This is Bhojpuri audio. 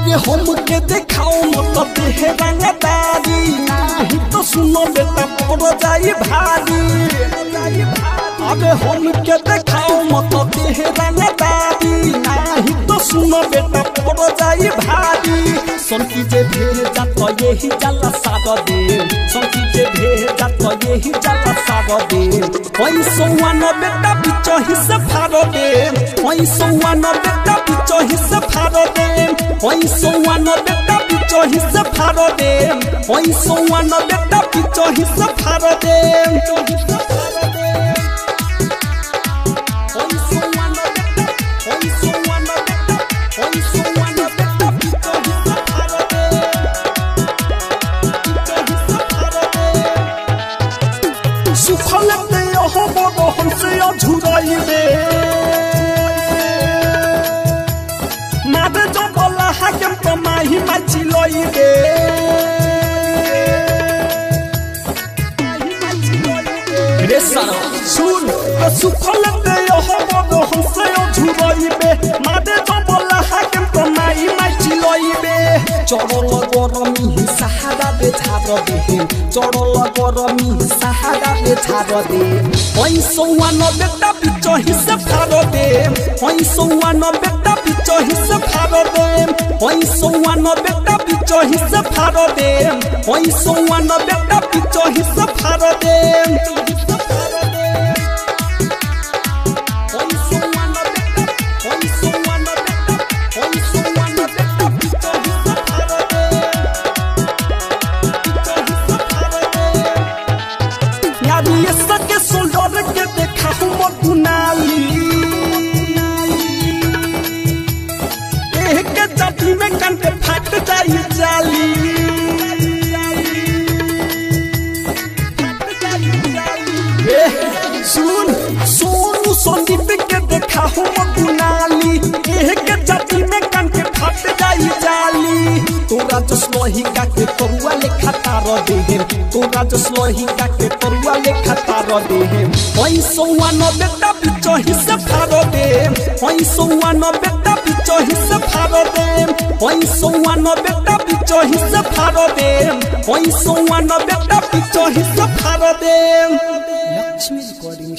अरे हम के देखाओ मत देह रंगदारी नहीं तो सुनो बेटा पड़ जाई भारी। अरे हम के देखाओ मत देह रंगदारी नहीं तो सुनो बेटा पड़ जाई भारी। संकी जे भेजा तो यही जाला साग दे संकी जे भेजा तो यही जाला साग दे। ओई सोवान बेटा बिचो हिस्से फाड़ दे ओई सोवान बेटा बिचो हिस्से फाड़ दे ओई सोवान बेटा बिचो हिस्से फाड़ दे ओई सोवान बेटा बिचो हिस्से फाड़ दे। सुखल ते हो बड़ो हमसे अझुराई दे मादे जो बोला हाकम तो माही माची लोई दे। रे सारा सुन तो सुखल ते हो बड़ो हमसे अझुराई दे मादे जो बोला हाकम तो माही माची लोई दे। चढ़ल गरमी सहारा दे झाड़ दे चढ़ल गरमी सहारा दे झाड़ दे। ओई सोवान बेटा बिचो हिस्से फाड़ दे ओई सोवान बेटा बिचो हिस्से फाड़ दे ओई सोवान बेटा बिचो हिस्से फाड़ दे ओई सोवान बेटा बिचो हिस्से फाड़ दे। ये सके सोल्डर के देखा हूँ गुनाली एक जाति में कंटे फाट जाई जाली। सुन सोनू संदीप के देखा हूँ गुनाली एक जाति में कंटे फाट जाई जाली। तोरा जसलोही का के तरुआ लेखा तार दे तोरा जसलोही का के तरुआ लेखा तार दे। ओई सोवान बेटा बिचो हिस्से फाड़ दे ओई सोवान बेटा बिचो हिस्से फाड़ दे ओई सोवान बेटा बिचो हिस्से फाड़ दे ओई सोवान बेटा बिचो हिस्से फाड़ दे। लक्ष्मी रिकॉर्डिंग